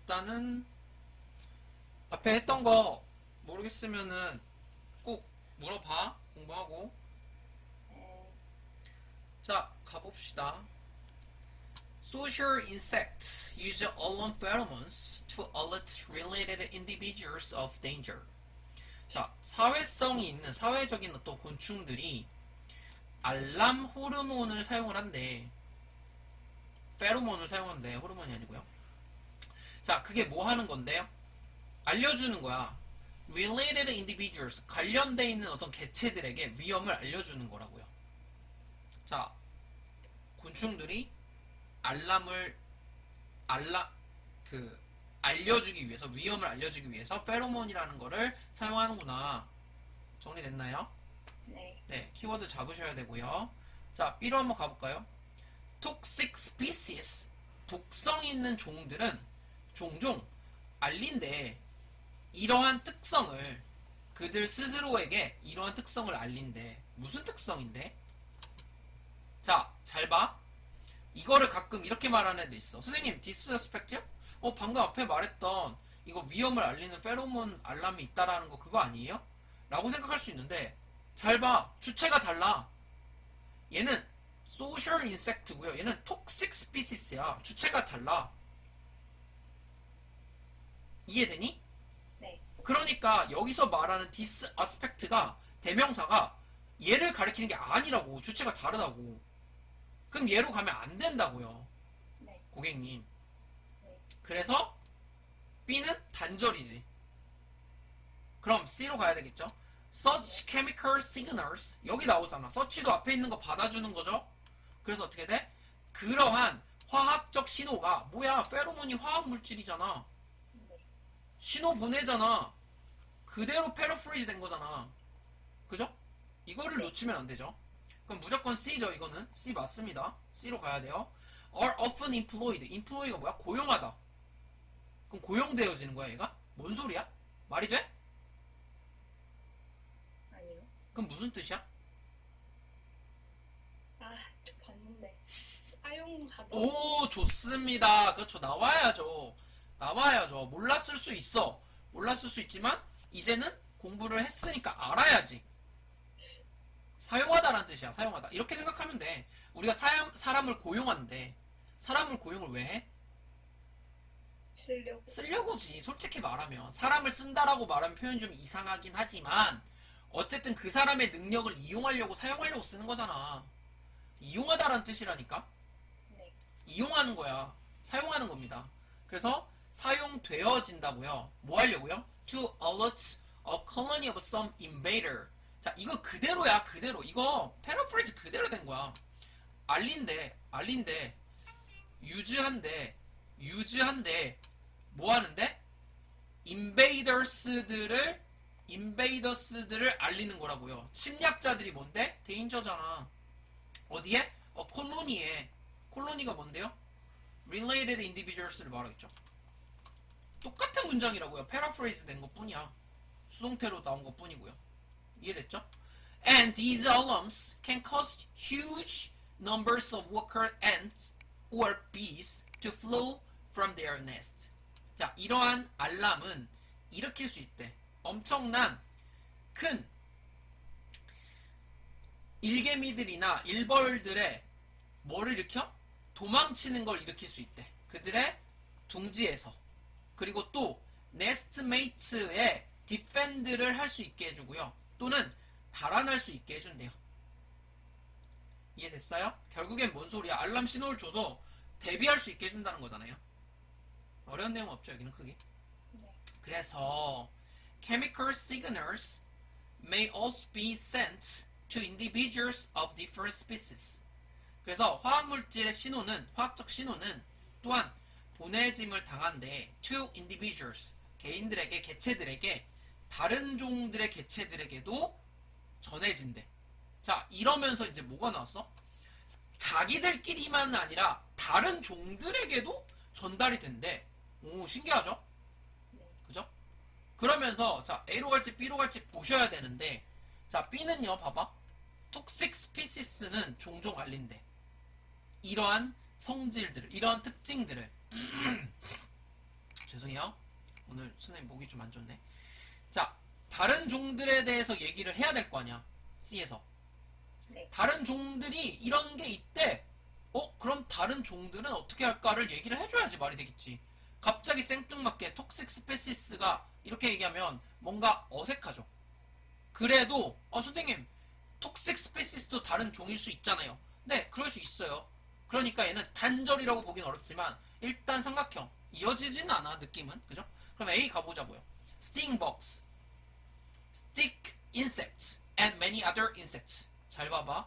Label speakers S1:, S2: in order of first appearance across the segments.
S1: 일단은 앞에 했던 거 모르겠으면은 꼭 물어봐. 공부하고.
S2: 네.
S1: 자, 가봅시다. Social insects use alarm pheromones to alert related individuals of danger. 자, 사회성이 있는 사회적인 어떤 곤충들이 알람 호르몬을 사용을 한대. 페로몬을 사용한대. 호르몬이 아니고요. 자, 그게 뭐 하는 건데요? 알려주는 거야. Related individuals, 관련돼 있는 어떤 개체들에게 위험을 알려주는 거라고요. 자, 곤충들이 알람을 그 알려주기 위해서, 위험을 알려주기 위해서 페로몬이라는 거를 사용하는구나. 정리됐나요?
S2: 네.
S1: 네, 키워드 잡으셔야 되고요. 자, B로 한번 가볼까요? Toxic species, 독성 있는 종들은 종종 알린대. 이러한 특성을, 그들 스스로에게 이러한 특성을 알린대. 무슨 특성인데? 자, 잘 봐. 이거를 가끔 이렇게 말하는 애도 있어. 선생님, 디스스펙트요? 방금 앞에 말했던 이거 위험을 알리는 페로몬 알람이 있다라는 거 그거 아니에요? 라고 생각할 수 있는데, 잘 봐. 주체가 달라. 얘는 소셜 인섹트고요. 얘는 톡식 스피시스야. 주체가 달라. 이해되니?
S2: 네.
S1: 그러니까 여기서 말하는 디스 아스펙트가 대명사가 얘를 가리키는 게 아니라고. 주체가 다르다고. 그럼 얘로 가면 안 된다고요.
S2: 네.
S1: 고객님.
S2: 네.
S1: 그래서 B는 단절이지. 그럼 C로 가야 되겠죠? Such chemical signals. 여기 나오잖아. such도 앞에 있는 거 받아주는 거죠. 그래서 어떻게 돼? 그러한 화학적 신호가 뭐야? 페로몬이 화학 물질이잖아.
S2: 네.
S1: 신호 보내잖아. 그대로 패러프레이즈 된 거잖아. 그죠? 이거를
S2: 네.
S1: 놓치면 안 되죠. 그럼 무조건 C죠. 이거는 C 맞습니다. C로 가야 돼요. Are often employed. employ가 뭐야? 고용하다. 그럼 고용되어지는 거야 얘가? 뭔 소리야? 말이 돼?
S2: 아니요.
S1: 그럼 무슨 뜻이야?
S2: 아, 저 봤는데. 사용하다.
S1: 오, 좋습니다. 그렇죠. 나와야죠. 나와야죠. 몰랐을 수 있어. 몰랐을 수 있지만 이제는 공부를 했으니까 알아야지. 사용하다라는 뜻이야. 사용하다. 이렇게 생각하면 돼. 우리가 사람을 고용하는데 사람을 고용을 왜 해?
S2: 쓰려고.
S1: 쓰려고지. 솔직히 말하면 사람을 쓴다라고 말하면 표현이 좀 이상하긴 하지만 어쨌든 그 사람의 능력을 이용하려고 사용하려고 쓰는 거잖아. 이용하다라는 뜻이라니까.
S2: 네.
S1: 이용하는 거야. 사용하는 겁니다. 그래서 사용되어진다고요. 뭐 하려고요? To alert a colony of some invader. 자, 이거 그대로야. 그대로. 이거 패러프레이즈 그대로 된 거야. 알린데, 유즈한데, 뭐 하는데? 인베이더스들을 알리는 거라고요. 침략자들이 뭔데? 데인저잖아. 어디에? 콜로니에. 콜로니가 뭔데요? related individuals를 말하겠죠. 똑같은 문장이라고요. 패러프레이즈 된 것 뿐이야. 수동태로 나온 것 뿐이고요. 이해됐죠? And these alarms can cause huge numbers of worker ants or bees to flow from their nest. 자, 이러한 알람은 일으킬 수 있대. 엄청난 큰 일개미들이나 일벌들의 뭐를 일으켜? 도망치는 걸 일으킬 수 있대. 그들의 둥지에서. 그리고 또 네스트메이트의 디펜드를 할 수 있게 해주고요. 또는 달아날 수 있게 해준대요. 이해됐어요? 결국엔 뭔 소리야? 알람 신호를 줘서 대비할 수 있게 해준다는 거잖아요. 어려운 내용 없죠, 여기는 크게.
S2: 네.
S1: 그래서 chemical signals may also be sent to individuals of different species. 그래서 화학물질의 신호는, 화학적 신호는 또한 보내짐을 당한데 to individuals, 개인들에게, 개체들에게, 다른 종들의 개체들에게도 전해진대. 자, 이러면서 이제 뭐가 나왔어? 자기들끼리만 아니라 다른 종들에게도 전달이 된대. 오, 신기하죠?
S2: 네.
S1: 그죠? 그러면서 자, A로 갈지 B로 갈지 보셔야 되는데, 자, B는요, 봐봐. 톡식 스피시스는 종종 알린대. 이러한 성질들을, 이러한 특징들을 죄송해요. 미안해요. 오늘 선생님 목이 좀 안 좋네. 자, 다른 종들에 대해서 얘기를 해야 될 거 아니야. C에서.
S2: 네.
S1: 다른 종들이 이런 게 있대. 그럼 다른 종들은 어떻게 할까를 얘기를 해줘야지 말이 되겠지. 갑자기 생뚱맞게 톡식 스페시스가 이렇게 얘기하면 뭔가 어색하죠. 그래도 선생님 톡식 스페시스도 다른 종일 수 있잖아요. 네, 그럴 수 있어요. 그러니까 얘는 단절이라고 보긴 어렵지만 일단 삼각형 이어지진 않아 느낌은. 그죠? 그럼 A 가보자고요. Sting bugs, stick insects, and many other insects. 잘 봐봐.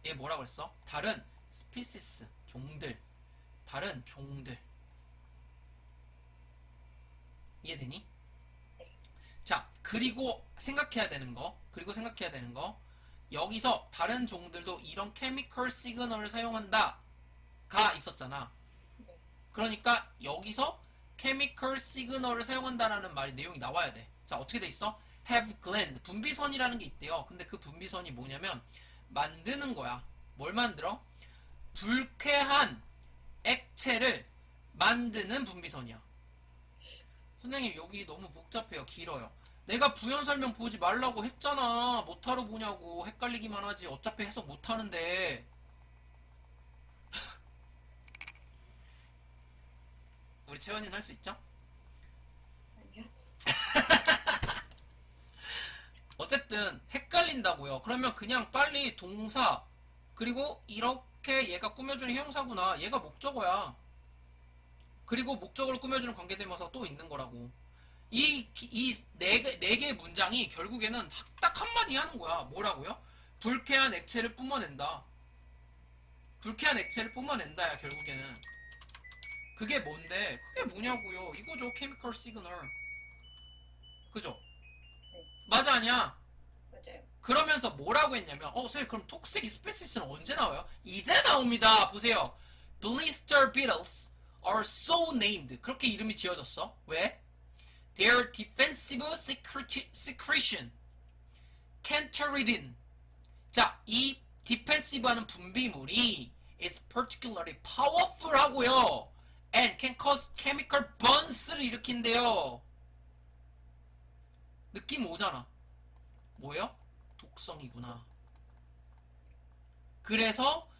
S1: 얘 뭐라 그랬어? 다른 스피시스 종들, 다른 종들. 이해되니? 자, 그리고 생각해야 되는 거, 여기서 다른 종들도 이런 케미컬 시그널을 사용한다 가 있었잖아.
S2: 네.
S1: 그러니까 여기서 케미컬 시그널을 사용한다라는 말이 내용이 나와야 돼. 자, 어떻게 돼 있어? have gland, 분비선이라는 게 있대요. 근데 그 분비선이 뭐냐면 만드는 거야. 뭘 만들어? 불쾌한 액체를 만드는 분비선이야. 선생님 여기 너무 복잡해요. 길어요. 내가 부연 설명 보지 말라고 했잖아. 못하러 보냐고. 헷갈리기만 하지. 어차피 해석 못하는데. 우리 채원이는 할 수 있죠?
S2: 아니요.
S1: 어쨌든 헷갈린다고요. 그러면 그냥 빨리 동사 그리고 이렇게 얘가 꾸며주는 형사구나. 얘가 목적어야. 그리고 목적어를 꾸며주는 관계대명사가 또 있는 거라고. 이 네 개의 문장이 결국에는 딱 한마디 하는 거야. 뭐라고요? 불쾌한 액체를 뿜어낸다. 불쾌한 액체를 뿜어낸다야 결국에는. 그게 뭔데? 그게 뭐냐고요. 이거죠. 케미컬 시그널. 그죠?
S2: 네.
S1: 맞아 아니야?
S2: 맞아요.
S1: 그러면서 뭐라고 했냐면 선생님 그럼 톡식 스페시스는 언제 나와요? 이제 나옵니다. 보세요. Blister beetles are so named. 그렇게 이름이 지어졌어. 왜? Their defensive secretion, cantaridin. 자, 이 defensive하는 분비물이 is particularly powerful 하고요. And can cause chemical burns를 일으킨대요. 느낌 오잖아. 뭐예요? 독성이구나. 그래서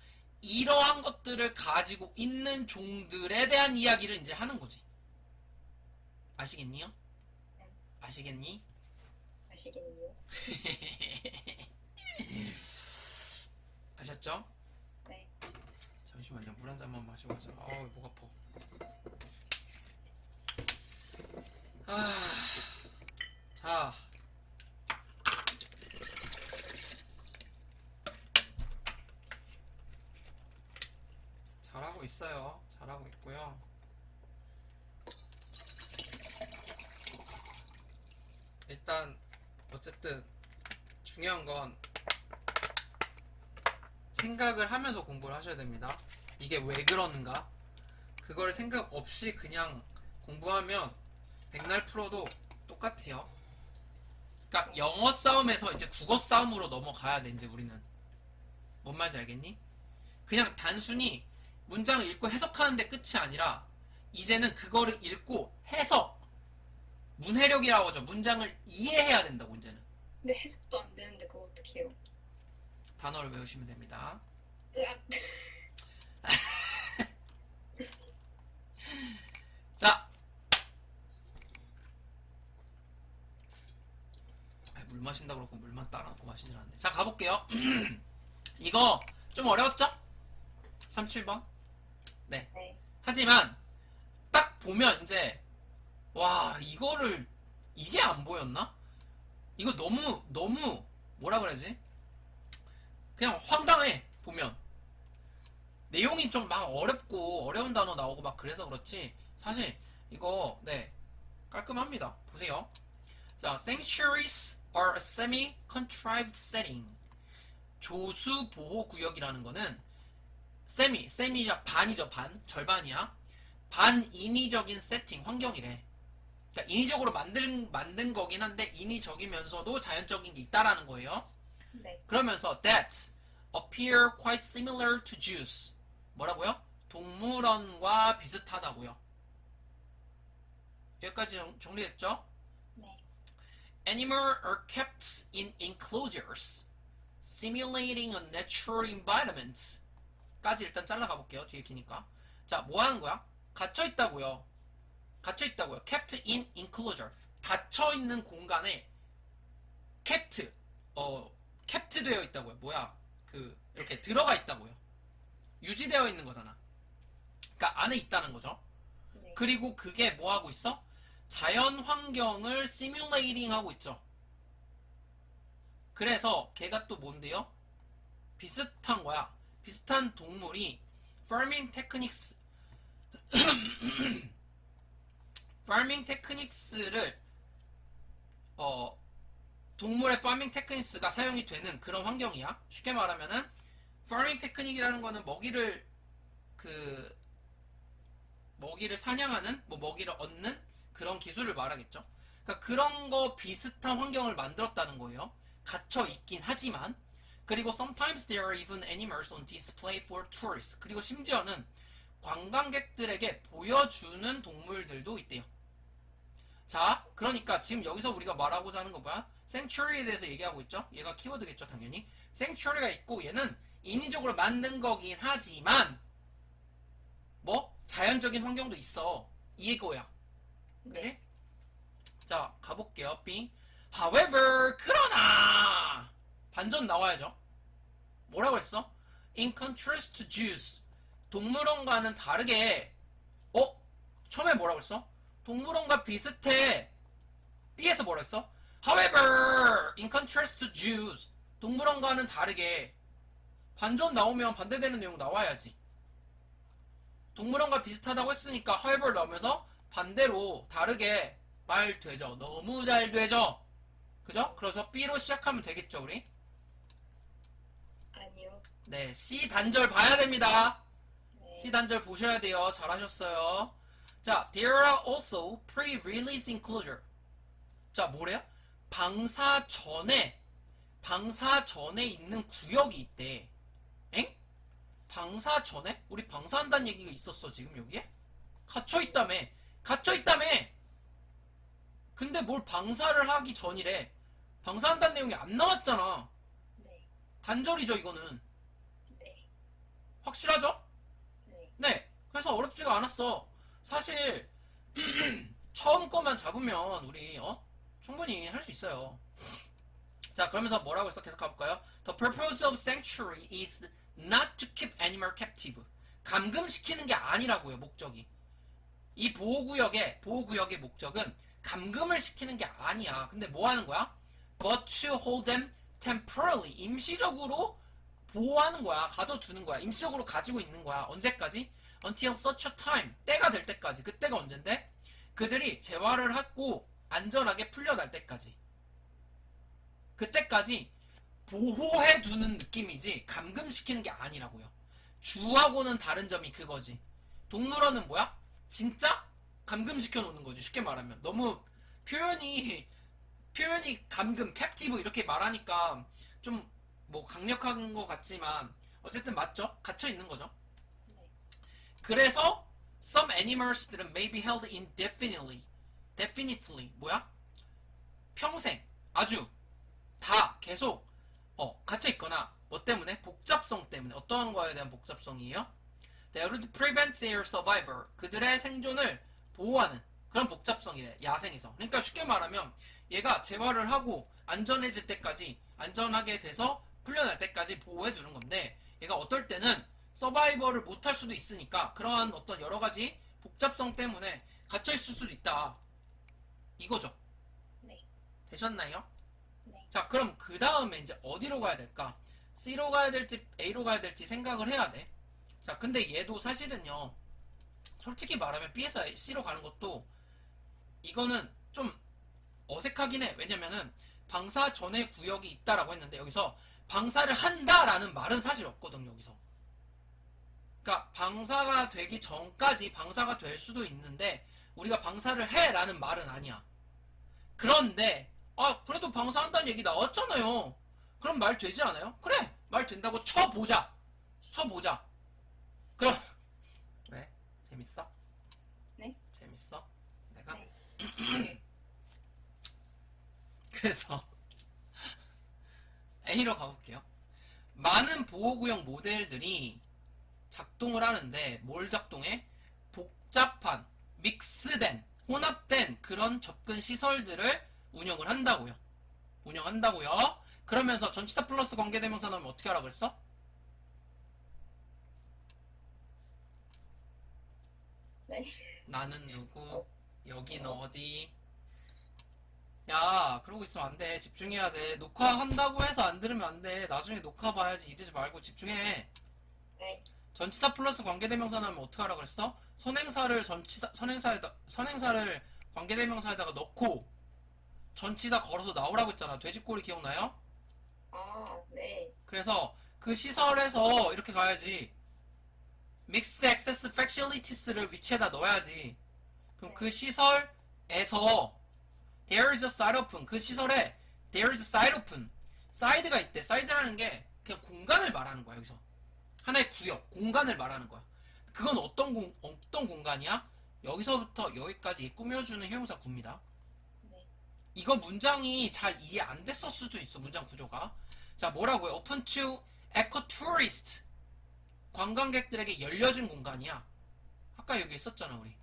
S1: 이러한 것들을 가지고 있는 종들에 대한 이야기를 이제 하는 거지. 아시겠니요? 아시겠니?
S2: 아시겠네요.
S1: 아셨죠?
S2: 네.
S1: 잠시만요. 물 한 잔만 마시고 가자. 목 아파. 자. 잘하고 있어요. 잘하고 있고요. 일단 어쨌든 중요한 건 생각을 하면서 공부를 하셔야 됩니다. 이게 왜 그러는가? 그걸 생각 없이 그냥 공부하면 백날 풀어도 똑같아요. 그러니까 영어 싸움에서 이제 국어 싸움으로 넘어가야 돼. 이제 우리는 뭔 말인지 알겠니? 그냥 단순히 문장을 읽고 해석하는데 끝이 아니라 이제는 그거를 읽고 해석, 문해력이라고 하죠. 문장을 이해해야 된다고 이제는.
S2: 근데 해석도 안 되는데 그거 어떻게 해요?
S1: 단어를 외우시면 됩니다.
S2: 으악.
S1: 자, 물 마신다 그러고 물만 따라놓고 마시질 않네. 자, 가볼게요. 이거 좀 어려웠죠? 37번. 네.
S2: 네.
S1: 하지만 딱 보면 이제 와, 이게 안 보였나? 이거 너무 뭐라 그러지? 그냥 황당해. 보면 내용이 좀 막 어렵고 어려운 단어 나오고 막 그래서 그렇지 사실 이거 네 깔끔합니다. 보세요. 자, sanctuaries are a semi-contrived setting. 조수 보호 구역이라는 거는 세미가 반이죠. 절반이야. 반인위적인 세팅 환경이래. 그러니까 인위적으로 만든 거긴 한데 인위적이면서도 자연적인 게 있다라는 거예요.
S2: 네.
S1: 그러면서 that appear quite similar to zoos. 뭐라고요? 동물원과 비슷하다고요. 여기까지 정리됐죠?
S2: 네.
S1: Animals are kept in enclosures, simulating a natural environment. 까지 일단 잘라가 볼게요. 뒤에 기니까. 자, 뭐 하는 거야? 갇혀 있다고요. 갇혀 있다고요. kept in enclosure. 닫혀 있는 공간에 kept kept 되어 있다고요. 뭐야? 이렇게 들어가 있다고요. 유지되어 있는 거잖아. 그러니까 안에 있다는 거죠.
S2: 네.
S1: 그리고 그게 뭐 하고 있어? 자연 환경을 시뮬레이팅 하고 있죠. 그래서 걔가 또 뭔데요? 비슷한 거야. 비슷한 동물이 farming 테크닉스를 동물의 farming techniques가 사용이 되는 그런 환경이야. 쉽게 말하면은 farming technique이라는 거는 먹이를 사냥하는, 뭐 먹이를 얻는 그런 기술을 말하겠죠. 그러니까 그런 거 비슷한 환경을 만들었다는 거예요. 갇혀 있긴 하지만. 그리고 sometimes there are even animals on display for tourists. 그리고 심지어는 관광객들에게 보여주는 동물들도 있대요. 자, 그러니까 지금 여기서 우리가 말하고자 하는 거 뭐야? sanctuary에 대해서 얘기하고 있죠. 얘가 키워드겠죠, 당연히. sanctuary가 있고 얘는 인위적으로 만든 거긴 하지만 뭐 자연적인 환경도 있어. 이거야. 그지?
S2: 네.
S1: 자, 가볼게요. B. However, 그러나 반전 나와야죠. 뭐라고 했어? In contrast to Jews. 동물원과는 다르게 처음에 뭐라고 했어? 동물원과 비슷해. B에서 뭐라고 했어? However, in contrast to Jews. 동물원과는 다르게. 반전 나오면 반대되는 내용 나와야지. 동물원과 비슷하다고 했으니까 however 나오면서 반대로 다르게 말 되죠. 너무 잘 되죠. 그죠? 그래서 B로 시작하면 되겠죠, 우리?
S2: 아니요.
S1: 네, C 단절 봐야 됩니다.
S2: 네.
S1: C 단절 보셔야 돼요. 잘하셨어요. 자, there are also pre-release enclosure. 자, 뭐래요? 방사 전에 있는 구역이 있대. 엥? 방사 전에? 우리 방사한다는 얘기가 있었어, 지금 여기에? 갇혀있다며. 갇혀있다며! 근데 뭘 방사를 하기 전이래. 방사한다는 내용이 안 나왔잖아.
S2: 네.
S1: 단절이죠, 이거는.
S2: 네.
S1: 확실하죠?
S2: 네.
S1: 네. 그래서 어렵지가 않았어. 사실 처음 거만 잡으면 우리 충분히 할 수 있어요. 자, 그러면서 뭐라고 했어? 계속 가볼까요? The purpose of sanctuary is not to keep animal captive. 감금시키는 게 아니라고요, 목적이. 이 보호구역의 목적은 감금을 시키는 게 아니야. 근데 뭐 하는 거야? But to hold them temporarily. 임시적으로 보호하는 거야. 가둬두는 거야. 임시적으로 가지고 있는 거야. 언제까지? Until such a time. 때가 될 때까지. 그때가 언젠데? 그들이 재활을 하고 안전하게 풀려날 때까지. 그때까지 보호해두는 느낌이지 감금시키는 게 아니라고요. 주하고는 다른 점이 그거지. 동물원은 뭐야? 진짜 감금시켜 놓는 거지. 쉽게 말하면. 너무 표현이 감금, 캡티브 이렇게 말하니까 좀 뭐 강력한 것 같지만 어쨌든 맞죠? 갇혀 있는 거죠.
S2: 네.
S1: 그래서 some animals들은 may be held definitely 뭐야? 평생 아주 다 계속 갇혀 있거나 뭐 때문에? 복잡성 때문에. 어떠한 거에 대한 복잡성이에요? They would prevent their survival. 그들의 생존을 보호하는 그런 복잡성이래. 야생에서. 그러니까 쉽게 말하면 얘가 재활을 하고 안전해질 때까지, 안전하게 돼서 풀려날 때까지 보호해두는 건데, 얘가 어떨 때는 서바이벌을 못할 수도 있으니까 그러한 어떤 여러가지 복잡성 때문에 갇혀있을 수도 있다. 이거죠.
S2: 네.
S1: 되셨나요?
S2: 네.
S1: 자, 그럼 그 다음에 이제 어디로 가야 될까? C로 가야 될지 A로 가야 될지 생각을 해야 돼. 자, 근데 얘도 사실은요, 솔직히 말하면 B에서 C로 가는 것도 이거는 좀 어색하긴 해. 왜냐면은 방사 전의 구역이 있다라고 했는데 여기서 방사를 한다라는 말은 사실 없거든, 여기서. 그러니까 방사가 되기 전까지 방사가 될 수도 있는데 우리가 방사를 해라는 말은 아니야. 그런데 그래도 방사한다는 얘기 나왔잖아요. 그럼 말 되지 않아요? 그래, 말 된다고 쳐보자. 그럼 왜? 재밌어?
S2: 네.
S1: 재밌어? 네. 내가.
S2: 네.
S1: 그래서 A로 가볼게요. 많은 보호구역 모델들이 작동을 하는데 뭘 작동해? 복잡한, 믹스된, 혼합된 그런 접근 시설들을 운영을 한다고요. 운영한다고요. 그러면서 전치사 플러스 관계대명사 나오면 어떻게 하라 그랬어?
S2: 네.
S1: 나는 누구? 여기는 어디? 야, 그러고 있으면 안 돼. 집중해야 돼. 녹화한다고 해서 안 들으면 안 돼. 나중에 녹화 봐야지. 이러지 말고 집중해.
S2: 네.
S1: 전치사 플러스 관계대명사 나오면 어떻게 하라 그랬어? 선행사를 관계대명사에다가 넣고 전치사 걸어서 나오라고 했잖아. 돼지꼬리 기억나요?
S2: 아, 네.
S1: 그래서 그 시설에서 이렇게 가야지. Mixed Access Facilities를 위치에다 넣어야지. 그럼 그 시설에서 There is a side open. 그 시설에 There is a side open. 사이드가 있대. 사이드라는 게 그냥 공간을 말하는 거야. 여기서 하나의 구역, 공간을 말하는 거야. 그건 어떤 공간이야? 여기서부터 여기까지 꾸며주는 형용사 구입니다.
S2: 네.
S1: 이거 문장이 잘 이해 안 됐을 수도 있어. 문장 구조가. 자, 뭐라고요? Open to ecotourist. 관광객들에게 열려진 공간이야. 아까 여기 있었잖아, 우리.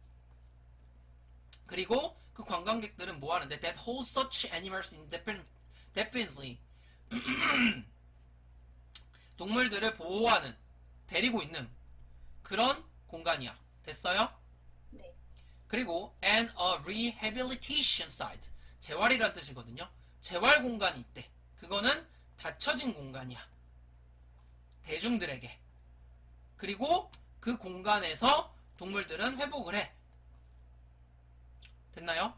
S1: 그리고 그 관광객들은 뭐 하는데? That hold such animals indefinitely. 동물들을 보호하는, 데리고 있는 그런 공간이야. 됐어요?
S2: 네.
S1: 그리고 and a rehabilitation site. 재활이란 뜻이거든요. 재활 공간이 있대. 그거는 닫혀진 공간이야. 대중들에게. 그리고 그 공간에서 동물들은 회복을 해. 됐나요?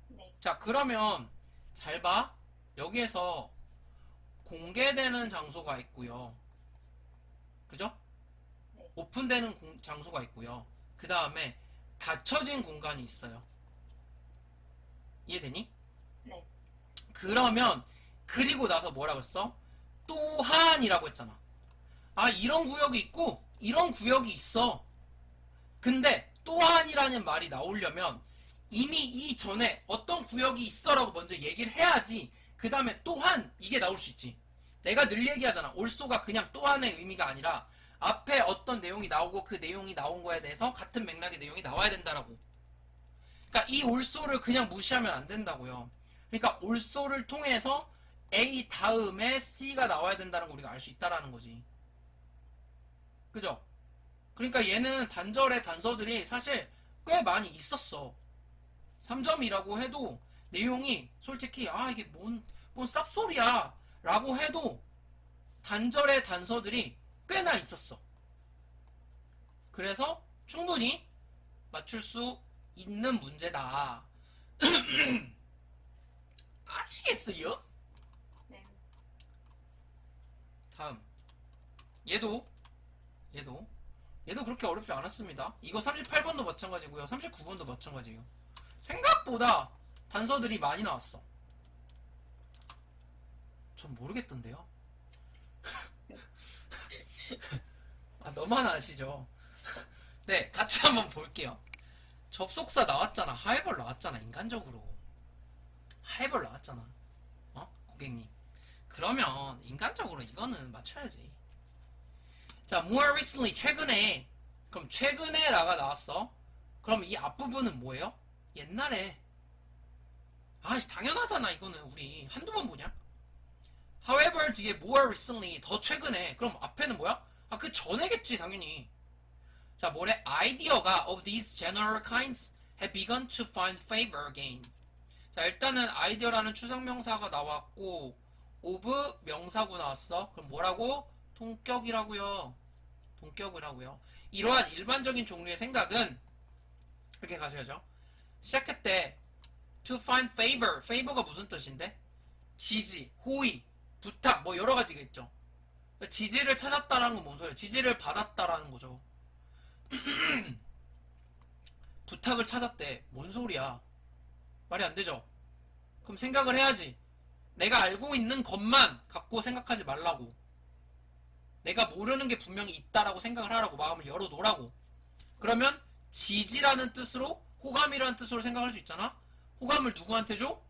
S2: 네.
S1: 자, 그러면 잘 봐. 여기에서 공개되는 장소가 있고요. 그죠?
S2: 네.
S1: 오픈되는 장소가 있고요. 그 다음에 닫혀진 공간이 있어요. 이해되니?
S2: 네.
S1: 그러면 그리고 나서 뭐라고 했어? 또한이라고 했잖아. 아, 이런 구역이 있고 이런 구역이 있어. 근데 또한이라는 말이 나오려면 이미 이전에 어떤 구역이 있어라고 먼저 얘기를 해야지 그 다음에 또한 이게 나올 수 있지. 내가 늘 얘기하잖아. 올소가 그냥 또한의 의미가 아니라 앞에 어떤 내용이 나오고 그 내용이 나온 거에 대해서 같은 맥락의 내용이 나와야 된다라고. 그러니까 이 올소를 그냥 무시하면 안 된다고요. 그러니까 올소를 통해서 A 다음에 C가 나와야 된다는 거 우리가 알 수 있다라는 거지. 그죠? 그러니까 얘는 단절의 단서들이 사실 꽤 많이 있었어. 3점이라고 해도 내용이 솔직히 이게 뭔 쌉소리야 라고 해도 단절의 단서들이 꽤나 있었어. 그래서 충분히 맞출 수 있는 문제다. 아시겠어요?
S2: 네.
S1: 다음 얘도 그렇게 어렵지 않았습니다. 이거 38번도 마찬가지고요. 39번도 마찬가지예요. 생각보다 단서들이 많이 나왔어. 전 모르겠던데요. 너만 아시죠? 네, 같이 한번 볼게요. 접속사 나왔잖아. 하이벌 나왔잖아. 인간적으로 하이벌 나왔잖아. 고객님. 그러면 인간적으로 이거는 맞춰야지. 자, more recently, 최근에. 그럼 최근에 라가 나왔어. 그럼 이 앞부분은 뭐예요? 옛날에. 당연하잖아. 이거는 우리 한두 번 보냐? However 뒤에 more recently, 더 최근에. 그럼 앞에는 뭐야? 그 전에겠지 당연히. 자, 뭐래? Idea of these general kinds have begun to find favor again. 자, 일단은 아이디어라는 추상명사가 나왔고 of 명사구 나왔어. 그럼 뭐라고? 동격이라고요. 동격이라고요. 이러한 일반적인 종류의 생각은 이렇게 가셔야죠. 시작할 때 to find favor, favor가 무슨 뜻인데? 지지, 호의, 부탁, 뭐 여러 가지가 있죠. 지지를 찾았다라는 건 뭔 소리야? 지지를 받았다라는 거죠. 부탁을 찾았대. 뭔 소리야? 말이 안 되죠? 그럼 생각을 해야지. 내가 알고 있는 것만 갖고 생각하지 말라고. 내가 모르는 게 분명히 있다라고 생각을 하라고. 마음을 열어놓으라고. 그러면 지지라는 뜻으로 호감이라는 뜻으로 생각할 수 있잖아. 호감을 누구한테 줘?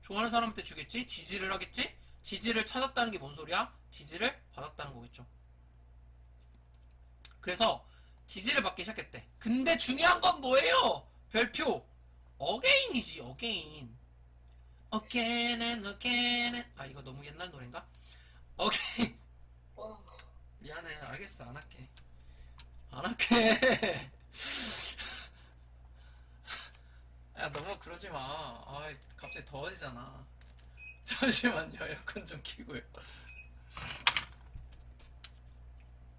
S1: 좋아하는 사람한테 주겠지. 지지를 하겠지. 지지를 찾았다는 게 뭔 소리야? 지지를 받았다는 거겠죠. 그래서 지지를 받기 시작했대. 근데 중요한 건 뭐예요? 별표 again이지. again. again and again and... 아, 이거 너무 옛날 노래인가? again. 미안해. 알겠어. 안 할게. 안 할게. 야, 너무 그러지 마. 아, 갑자기 더워지잖아. 잠시만요. 에어컨 좀 켜고요.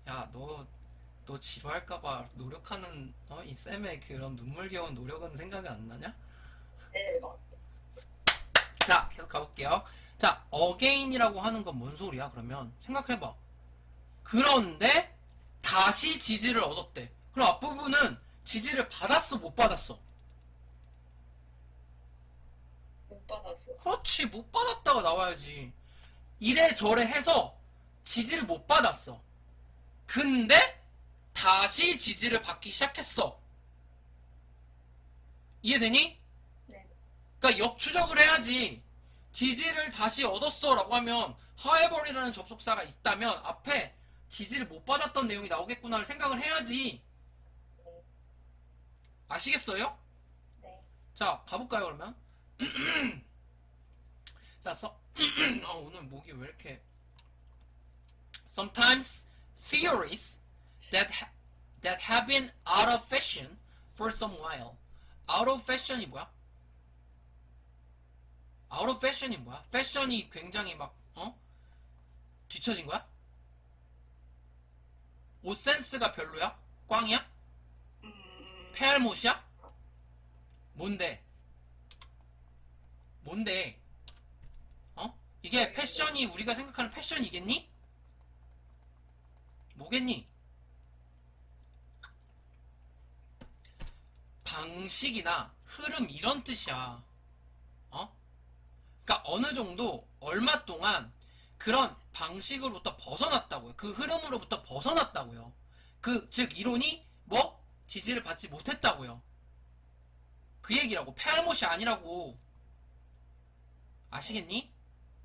S1: 야, 너 지루할까봐 노력하는 이 쌤의 그런 눈물겨운 노력은 생각이 안 나냐?
S2: 네.
S1: 자, 계속 가볼게요. 자, again이라고 하는 건 뭔 소리야? 그러면 생각해봐. 그런데 다시 지지를 얻었대. 그럼 앞부분은 지지를 받았어, 못 받았어?
S2: 못 받았어.
S1: 그렇지, 못 받았다가 나와야지. 이래저래 해서 지지를 못 받았어. 근데 다시 지지를 받기 시작했어. 이해되니?
S2: 네.
S1: 그러니까 역추적을 해야지. 지지를 다시 얻었어 라고 하면 however이라는 접속사가 있다면 앞에 지지를 못 받았던 내용이 나오겠구나를 생각을 해야지. 아시겠어요?
S2: 네.
S1: 자, 가볼까요 그러면? 자, 오늘 목이 왜 이렇게 Sometimes theories that have been out of fashion for some while. out of fashion이 뭐야? out of fashion이 뭐야? fashion이 굉장히 막 뒤처진 거야? 옷 센스가 별로야? 꽝이야? 페알못이야? 뭔데? 뭔데? 이게 패션이 우리가 생각하는 패션이겠니? 뭐겠니? 방식이나 흐름 이런 뜻이야. 그러니까 어느 정도 얼마 동안 그런 방식으로부터 벗어났다고요. 그 흐름으로부터 벗어났다고요. 즉 이론이 뭐 지지를 받지 못했다고요. 그 얘기라고. 페알못이 아니라고. 아시겠니?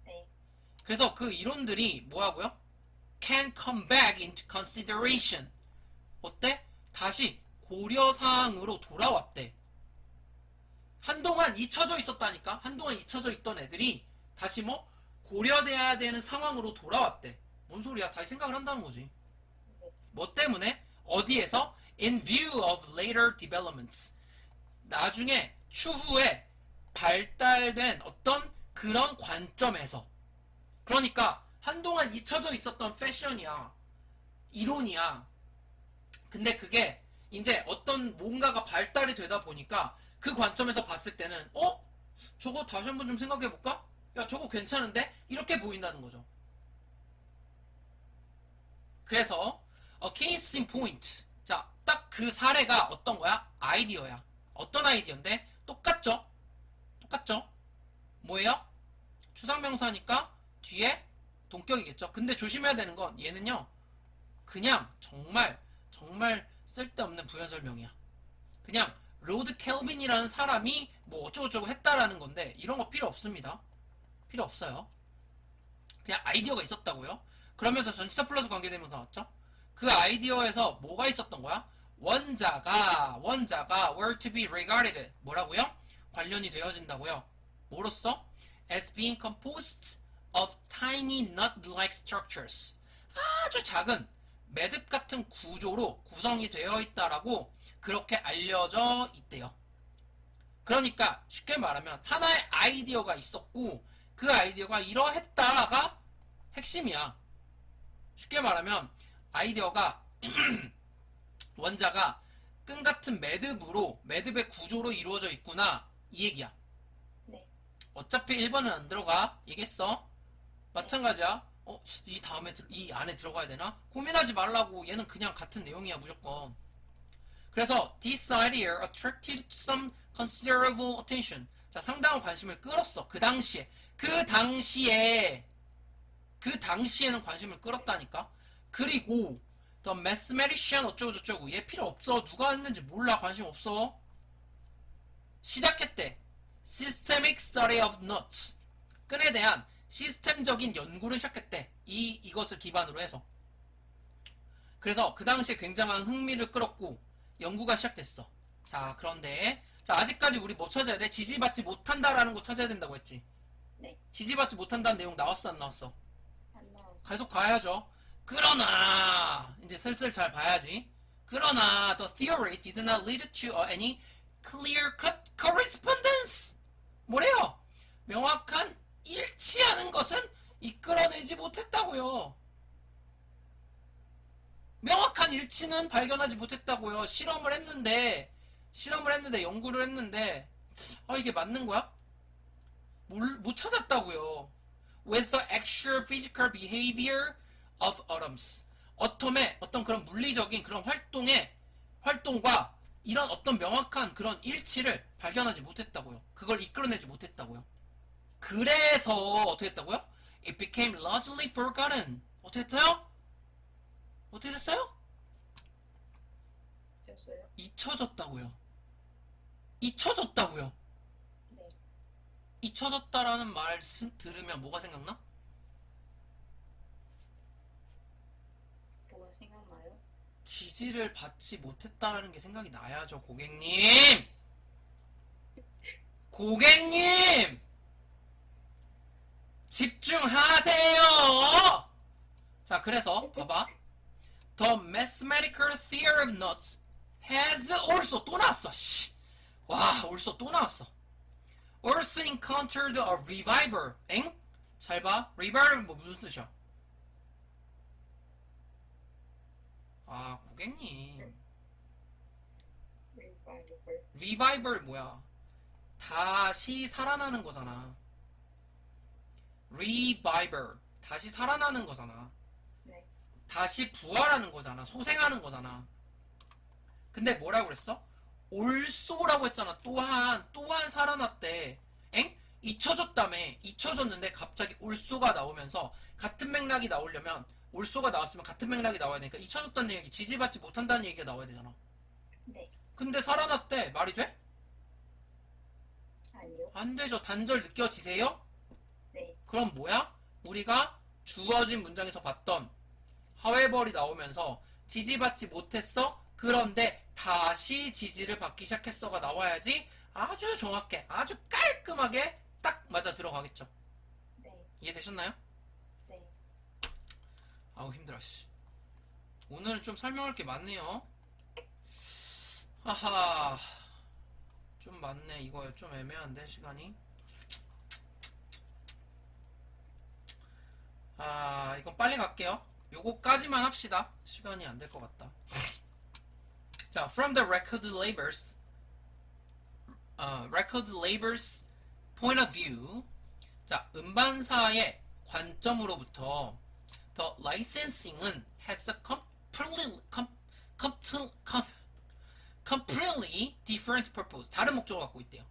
S2: 네.
S1: 그래서 그 이론들이 뭐하고요? can come back into consideration. 어때? 다시 고려사항으로 돌아왔대. 한동안 잊혀져 있었다니까? 한동안 잊혀져 있던 애들이 다시 뭐 고려돼야 되는 상황으로 돌아왔대. 뭔 소리야? 다시 생각을 한다는 거지. 뭐 때문에? 어디에서? In view of later developments. 나중에 추후에 발달된 어떤 그런 관점에서. 그러니까 한동안 잊혀져 있었던 패션이야. 이론이야. 근데 그게 이제 어떤 뭔가가 발달이 되다 보니까 그 관점에서 봤을 때는 저거 다시 한번 좀 생각해볼까? 야, 저거 괜찮은데? 이렇게 보인다는 거죠. 그래서 a case in point. 자, 딱 그 사례가 어떤 거야? 아이디어야. 어떤 아이디어인데? 똑같죠? 똑같죠? 뭐예요? 추상명사니까 뒤에 동격이겠죠. 근데 조심해야 되는 건 얘는요, 그냥 정말 쓸데없는 부연설명이야. 그냥 로드 켈빈이라는 사람이 뭐 어쩌고저쩌고 했다라는 건데 이런 거 필요 없습니다. 필요 없어요. 그냥 아이디어가 있었다고요. 그러면서 전치사 플러스 관계되면서 나왔죠. 그 아이디어에서 뭐가 있었던 거야? 원자가 were to be regarded 뭐라고요? 관련이 되어진다고요. 뭐로써? as being composed of tiny nut-like structures. 아주 작은 매듭 같은 구조로 구성이 되어 있다라고 그렇게 알려져 있대요. 그러니까 쉽게 말하면 하나의 아이디어가 있었고 그 아이디어가 이러했다가 핵심이야. 쉽게 말하면 아이디어가 원자가 끈 같은 매듭의 구조로 이루어져 있구나 이 얘기야.
S2: 네.
S1: 어차피 1번은 안 들어가. 얘기했어. 마찬가지야. 이 안에 들어가야 되나? 고민하지 말라고. 얘는 그냥 같은 내용이야 무조건. 그래서 this idea attracted some considerable attention. 자, 상당한 관심을 끌었어. 그 당시에는 관심을 끌었다니까. 그리고 the mathematician 어쩌고저쩌고 얘 필요 없어. 누가 했는지 몰라. 관심 없어. 시작했대. Systemic Study of Notes. 끈에 대한 시스템적인 연구를 시작했대. 이것을 기반으로 해서. 그래서 그 당시에 굉장한 흥미를 끌었고 연구가 시작됐어. 자, 그런데 자, 아직까지 우리 뭐 찾아야 돼? 지지받지 못한다라는 거 찾아야 된다고 했지.
S2: 네.
S1: 지지받지 못한다는 내용 나왔어, 안 나왔어?
S2: 안 나왔어.
S1: 계속 가야죠. 그러나 이제 슬슬 잘 봐야지. 그러나 the theory did not lead to any clear-cut correspondence. 뭐래요? 명확한 일치하는 것은 이끌어내지 못했다고요. 명확한 일치는 발견하지 못했다고요. 실험을 했는데 연구를 했는데 이게 맞는 거야? 못 찾았다고요. With the actual physical behavior of atoms. 어텀의 어떤 그런 물리적인 그런 활동과 이런 어떤 명확한 그런 일치를 발견하지 못했다고요. 그걸 이끌어내지 못했다고요. 그래서 어떻게 했다고요? It became largely forgotten. 어떻게 했어요? 어떻게 됐어요?
S2: 됐어요?
S1: 잊혀졌다고요. 잊혀졌다고요.
S2: 네.
S1: 잊혀졌다라는 말 들으면 뭐가 생각나?
S2: 뭐가 생각나요?
S1: 지지를 받지 못했다라는 게 생각이 나야죠, 고객님. 고객님! 집중하세요! 자, 그래서 봐봐. The mathematical theory of notes has also 또 나왔어. 씨. 와, also 또 나왔어. Also encountered a revival. 엥? 잘 봐. revival 뭐 무슨 뜻이야? 아, 고객님. revival 뭐야? 다시 살아나는 거잖아. revival. 다시 살아나는 거잖아.
S2: 네.
S1: 다시 부활하는 거잖아. 소생하는 거잖아. 근데 뭐라고 그랬어? 올소라고 했잖아. 또한 살아났대. 엥? 잊혀졌다며. 잊혀졌는데 갑자기 올소가 나오면서 같은 맥락이 나오려면 올소가 나왔으면 같은 맥락이 나와야 되니까 잊혀졌다는 얘기, 지지받지 못한다는 얘기가 나와야 되잖아.
S2: 네.
S1: 근데 살아났대. 말이 돼?
S2: 아니요.
S1: 안 되죠. 단절 느껴지세요?
S2: 네.
S1: 그럼 뭐야? 우리가 주어진 문장에서 봤던 however이 나오면서 지지받지 못했어? 그런데 다시 지지를 받기 시작했어가 나와야지 아주 정확해, 아주 깔끔하게 딱 맞아 들어가겠죠.
S2: 네.
S1: 이해되셨나요?
S2: 네.
S1: 아우 힘들어 씨. 오늘은 좀 설명할 게 많네요. 하하, 좀 많네. 이거 좀 애매한데 시간이. 아, 이건 빨리 갈게요. 요거까지만 합시다. 시간이 안 될 것 같다. 자, from the record labor's point of view. 자, 음반사의 관점으로부터 the licensing은 has a completely different purpose. 다른 목적을 갖고 있대요.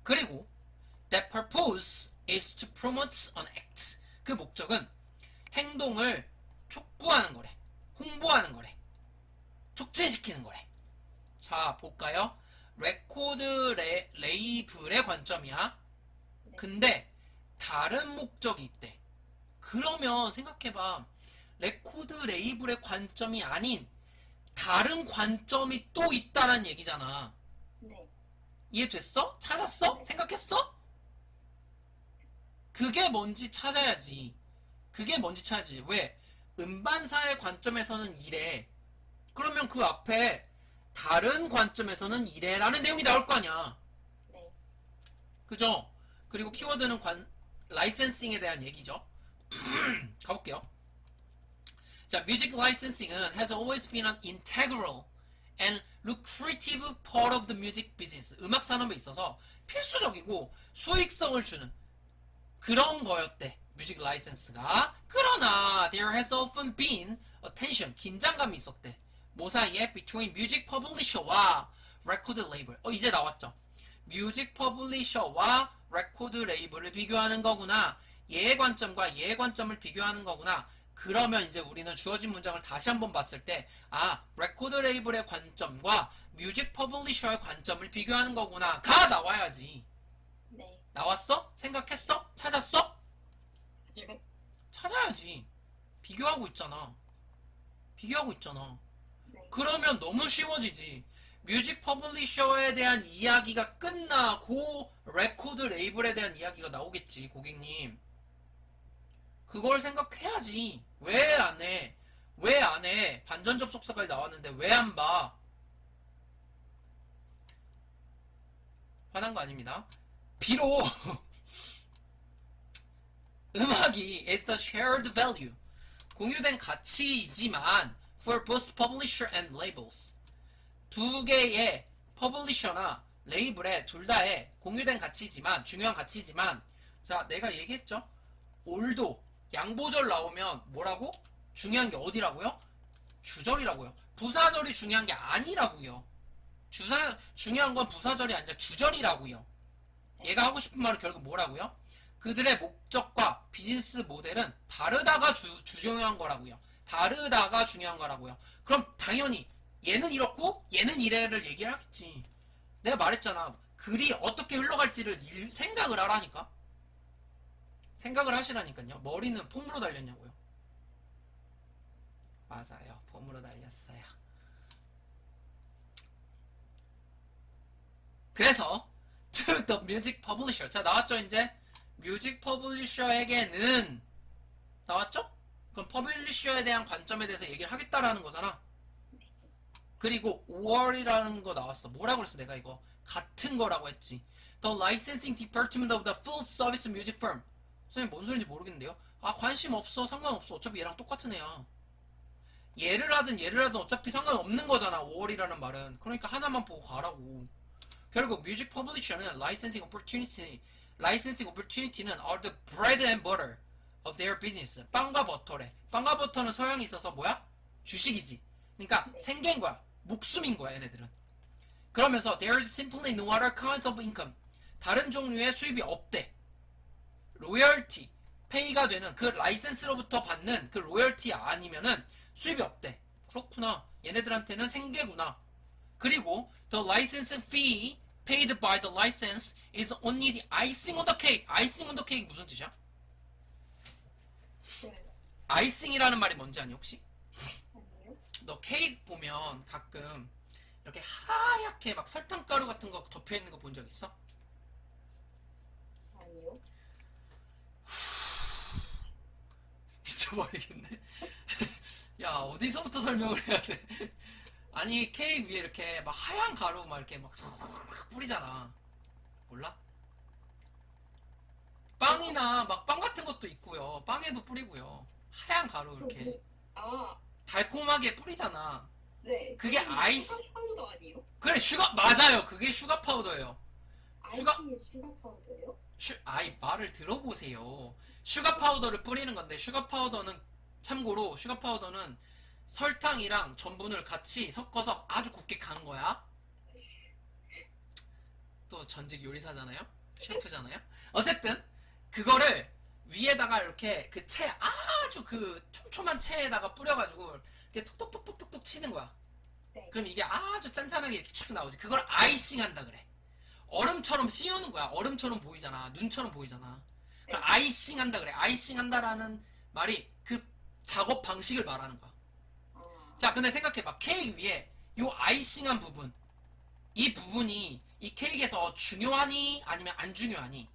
S1: 그리고 that purpose is to promote an act. 그 목적은 행동을 촉구하는 거래. 홍보하는 거래. 촉진시키는 거래. 자, 볼까요? 레코드 레이블의 관점이야. 근데 다른 목적이 있대. 그러면 생각해봐. 레코드 레이블의 관점이 아닌 다른 관점이 또 있다는 얘기잖아.
S2: 네.
S1: 이해됐어? 찾았어? 생각했어? 그게 뭔지 찾아야지. 왜? 음반사의 관점에서는 이래. 그러면 그 앞에 다른 관점에서는 이래라는 내용이 나올 거 아니야.
S2: 네.
S1: 그죠? 그리고 키워드는 라이센싱에 대한 얘기죠. 가볼게요. 자, music licensing은 has always been an integral and lucrative part of the music business. 음악 산업에 있어서 필수적이고 수익성을 주는 그런 거였대. 뮤직 라이센스가. 그러나 there has often been a tension, 긴장감이 있었대. 뭐 사이에? between music publisher와 record label. 이제 나왔죠. 뮤직 퍼블리셔와 레코드 레이블을 비교하는 거구나. 얘의 관점과 얘의 관점을 비교하는 거구나. 그러면 이제 우리는 주어진 문장을 다시 한번 봤을 때, 아, 레코드 레이블의 관점과 뮤직 퍼블리셔의 관점을 비교하는 거구나. 가 나와야지.
S2: 네.
S1: 나왔어? 생각했어? 찾았어?
S2: 네.
S1: 찾아야지. 비교하고 있잖아. 비교하고 있잖아.
S2: 네.
S1: 그러면 너무 쉬워지지. 뮤직 퍼블리셔에 대한 이야기가 끝나고 레코드 레이블에 대한 이야기가 나오겠지, 고객님. 그걸 생각해야지. 왜 안 해? 왜 안 해? 반전 접속사까지 나왔는데 왜 안 봐? 화난 거 아닙니다. 비록 음악이 is the shared value, 공유된 가치이지만 for both publisher and labels, 두 개의 퍼블리셔나 레이블의 둘 다의 공유된 가치지만, 중요한 가치지만, 자, 내가 얘기했죠? 올도 양보절 나오면 뭐라고? 중요한 게 어디라고요? 주절이라고요. 부사절이 중요한 게 아니라고요. 중요한 건 부사절이 아니라 주절이라고요. 얘가 하고 싶은 말은 결국 뭐라고요? 그들의 목적과 비즈니스 모델은 다르다가 중요한 거라고요. 다르다가 중요한 거라고요. 그럼 당연히 얘는 이렇고 얘는 이래를 얘기를 하겠지. 내가 말했잖아. 글이 어떻게 흘러갈지를 생각을 하라니까. 생각을 하시라니까요. 머리는 폼으로 달렸냐고요. 맞아요. 폼으로 달렸어요. 그래서 to the music publisher. 자, 나왔죠 이제? 뮤직 퍼블리셔에게는 나왔죠? 그럼 퍼블리셔에 대한 관점에 대해서 얘기를 하겠다라는 거잖아. 그리고 5월이라는 거 나왔어. 뭐라고 그랬어 내가 이거? 같은 거라고 했지. The licensing department of the full service music firm. 선생님 뭔 소리인지 모르겠는데요. 아, 관심 없어. 상관없어. 어차피 얘랑 똑같은 애야. 얘를 하든 어차피 상관없는 거잖아. 5월이라는 말은. 그러니까 하나만 보고 가라고. 결국 뮤직 퍼블리셔는 licensing opportunity는 are the bread and butter of their business. 빵과 버터래. 빵과 버터는 서양이 있어서 뭐야? 주식이지. 그러니까 생계인 거야. 목숨인 거야, 얘네들은. 그러면서 there is simply no other kind of income. 다른 종류의 수입이 없대. 로열티, 페이가 되는 그 라이센스로부터 받는 그 로열티 아니면은 수입이 없대. 그렇구나. 얘네들한테는 생계구나. 그리고 the license fee paid by the license is only the icing on the cake. icing on the cake 무슨 뜻이야?
S2: 네.
S1: 아이싱이라는 말이 뭔지 아니 혹시?
S2: 아니요.
S1: 너 케이크 보면 가끔 이렇게 하얗게 막 설탕가루 같은 거 덮여 있는 거 본 적 있어?
S2: 아니요.
S1: 미쳐버리겠네. 야, 어디서부터 설명을 해야 돼? 아니, 케이크 위에 이렇게 막 하얀 가루 막 이렇게 막 뿌리잖아. 몰라? 빵이나 막 빵 같은 것도 있고요. 빵에도 뿌리고요. 하얀 가루 이렇게
S2: 아,
S1: 달콤하게 뿌리잖아.
S2: 네.
S1: 그게 아이스.
S2: 슈가 파우더 아니에요?
S1: 그래, 슈가 맞아요. 그게 슈가 파우더예요. 슈가
S2: 아이싱이 슈가 파우더예요?
S1: 아이 말을 들어보세요. 슈가 파우더를 뿌리는 건데 슈가 파우더는 참고로 슈가 파우더는 설탕이랑 전분을 같이 섞어서 아주 곱게 간 거야. 또 전직 요리사잖아요. 셰프잖아요. 어쨌든 그거를 위에다가 이렇게 그 채 아주 그 촘촘한 채에다가 뿌려가지고 이렇게 톡톡톡톡톡톡 치는 거야.
S2: 네.
S1: 그럼 이게 아주 짠짠하게 이렇게 쭉 나오지. 그걸 아이싱한다 그래. 얼음처럼 씌우는 거야. 얼음처럼 보이잖아. 눈처럼 보이잖아. 그걸 아이싱한다 그래. 아이싱한다라는 말이 그 작업 방식을 말하는 거야.
S2: 아,
S1: 자, 근데 생각해봐. 케이크 위에 요 아이싱한 부분, 이 부분이 이 케이크에서 중요하니 아니면 안 중요하니?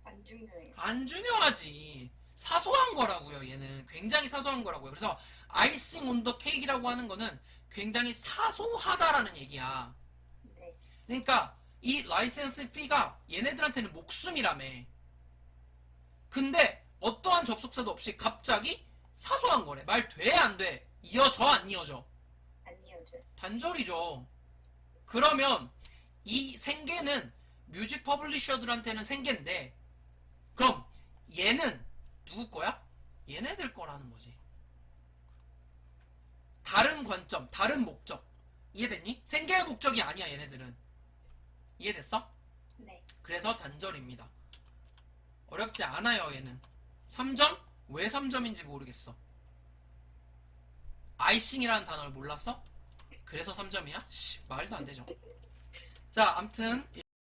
S2: 안 중요해요.
S1: 안 중요하지. 사소한 거라고요. 얘는 굉장히 사소한 거라고요. 그래서 아이싱 온 더 케이크라고 하는 거는 굉장히 사소하다라는 얘기야.
S2: 네.
S1: 그러니까 이 라이센스 피가 얘네들한테는 목숨이라며. 근데 어떠한 접속사도 없이 갑자기 사소한 거래. 말 돼, 안 돼? 이어져, 안 이어져?
S2: 안 이어져요.
S1: 단절이죠. 그러면 이 생계는 뮤직 퍼블리셔들한테는 생계인데, 그럼 얘는 누구 거야? 얘네들 거라는 거지. 다른 관점, 다른 목적. 이해됐니? 생계의 목적이 아니야, 얘네들은. 이해됐어?
S2: 네.
S1: 그래서 단절입니다. 어렵지 않아요, 얘는. 3점, 왜 3점인지 모르겠어. 아이싱이라는 단어를 몰랐어? 그래서 3점이야? 씨, 말도 안 되죠. 자, 암튼